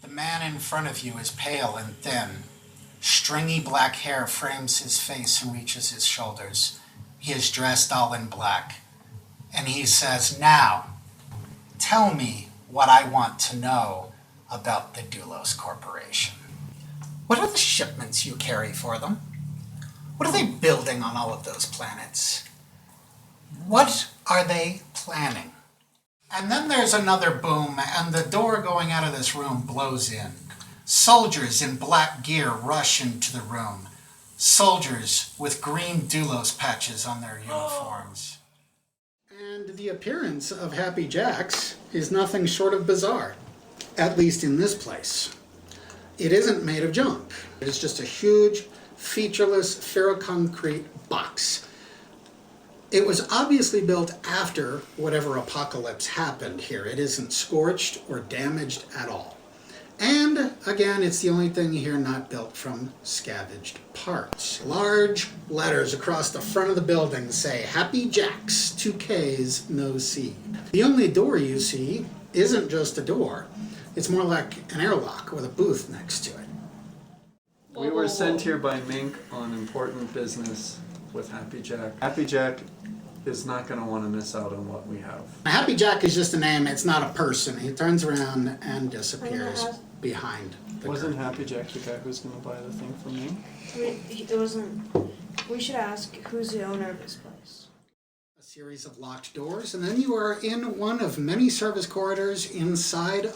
The man in front of you is pale and thin. Stringy black hair frames his face and reaches his shoulders. He is dressed all in black. And he says, "Now, tell me what I want to know about the Doulos Corporation. What are the shipments you carry for them? What are they building on all of those planets? What are they planning?" And then there's another boom, and the door going out of this room blows in. Soldiers in black gear rush into the room. Soldiers with green Doulos patches on their uniforms. And the appearance of Happy Jacks is nothing short of bizarre, at least in this place. It isn't made of junk. It is just a huge, featureless ferroconcrete box. It was obviously built after whatever apocalypse happened here. It isn't scorched or damaged at all. And again, it's the only thing here not built from scavenged parts. Large letters across the front of the building say, "Happy Jacks, 2 Ks, no C." The only door you see isn't just a door. It's more like an airlock with a booth next to it. We were sent here by Mink on important business with Happy Jack. Happy Jack is not going to want to miss out on what we have. Happy Jack is just a name, it's not a person. He turns around and disappears behind the Wasn't curtain. Happy Jack the guy who was going to buy the thing from me? It wasn't. We should ask who's the owner of this place. A series of locked doors, and then you are in one of many service corridors inside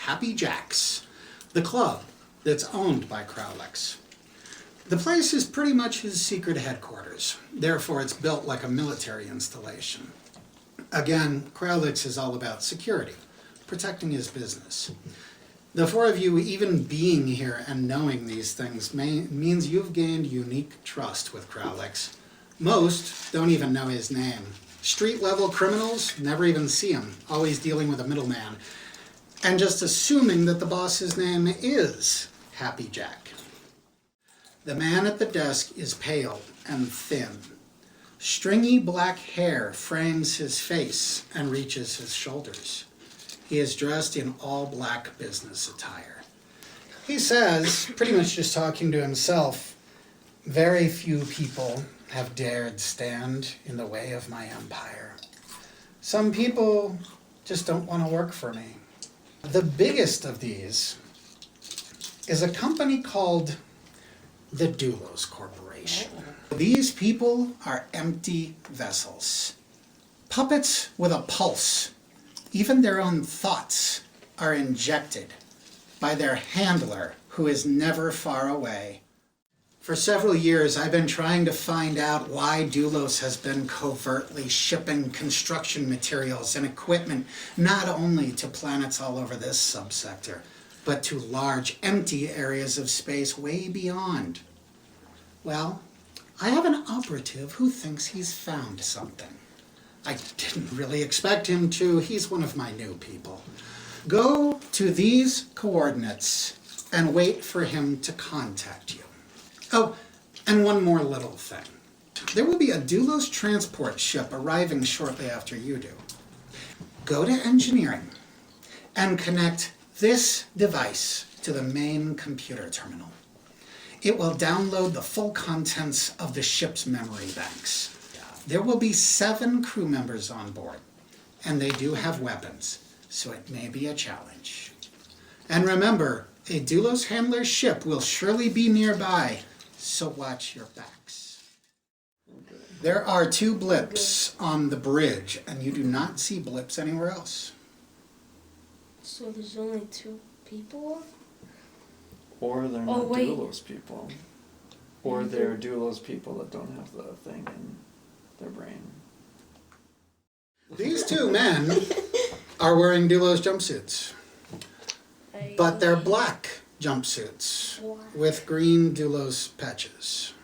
Happy Jack's, the club that's owned by Crowlex. The place is pretty much his secret headquarters, therefore it's built like a military installation. Again, Crowlex is all about security, protecting his business. The four of you even being here and knowing these things means you've gained unique trust with Crowlex. Most don't even know his name. Street-level criminals never even see him, always dealing with a middleman, and just assuming that the boss's name is Happy Jack. The man at the desk is pale and thin. Stringy black hair frames his face and reaches his shoulders. He is dressed in all black business attire. He says, pretty much just talking to himself, "Very few people have dared stand in the way of my empire. Some people just don't want to work for me." The biggest of these is a company called the Doulos Corporation. These people are empty vessels, puppets with a pulse. Even their own thoughts are injected by their handler, who is never far away. For several years, I've been trying to find out why Doulos has been covertly shipping construction materials and equipment not only to planets all over this subsector, but to large, empty areas of space way beyond. Well, I have an operative who thinks he's found something. I didn't really expect him to. He's one of my new people. Go to these coordinates and wait for him to contact you. Oh, and one more little thing. There will be a Doulos transport ship arriving shortly after you do. Go to engineering and connect this device to the main computer terminal. It will download the full contents of the ship's memory banks. There will be 7 crew members on board, and they do have weapons, so it may be a challenge. And remember, a Doulos handler ship will surely be nearby, so watch your backs. There are 2 blips on the bridge, and you do not see blips anywhere else. So there's only 2 people? Or they're not wait. Doulos people. Or they're Doulos people that don't have the thing in their brain. These 2 men are wearing Doulos jumpsuits, but they're black jumpsuits with green Doulos patches.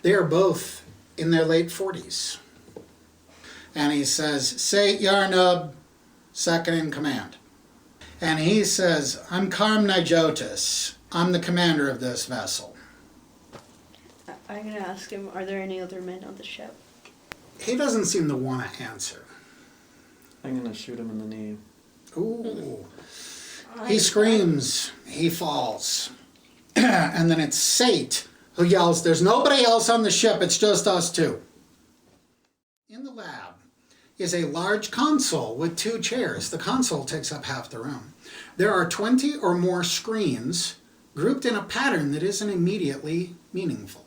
They are both in their late 40s. And he says, "Say Yarnub, second in command." And he says, "I'm Karm Nijotis. I'm the commander of this vessel." I'm gonna ask him, are there any other men on the ship? He doesn't seem to want to answer. I'm going to shoot him in the knee. Ooh. He screams, he falls. And then it's Sate who yells, "There's nobody else on the ship, it's just us two." In the lab is a large console with 2 chairs. The console takes up half the room. There are 20 or more screens grouped in a pattern that isn't immediately meaningful.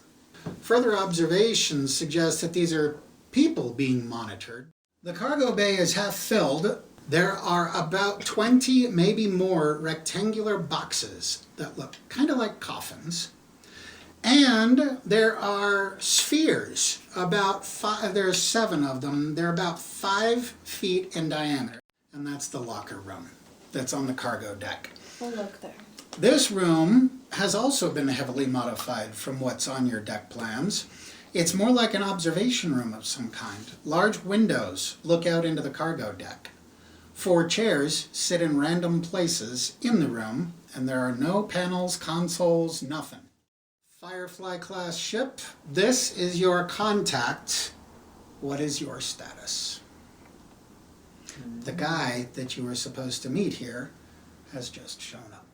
Further observations suggest that these are people being monitored. The cargo bay is half filled. There are about 20, maybe more, rectangular boxes that look kind of like coffins. And there are spheres, there's 7 of them. They're about 5 feet in diameter. And that's the locker room that's on the cargo deck. We'll look there. This room has also been heavily modified from what's on your deck plans. It's more like an observation room of some kind. Large windows look out into the cargo deck. 4 chairs sit in random places in the room, and there are no panels, consoles, nothing. Firefly class ship, this is your contact. What is your status? The guy that you were supposed to meet here has just shown up.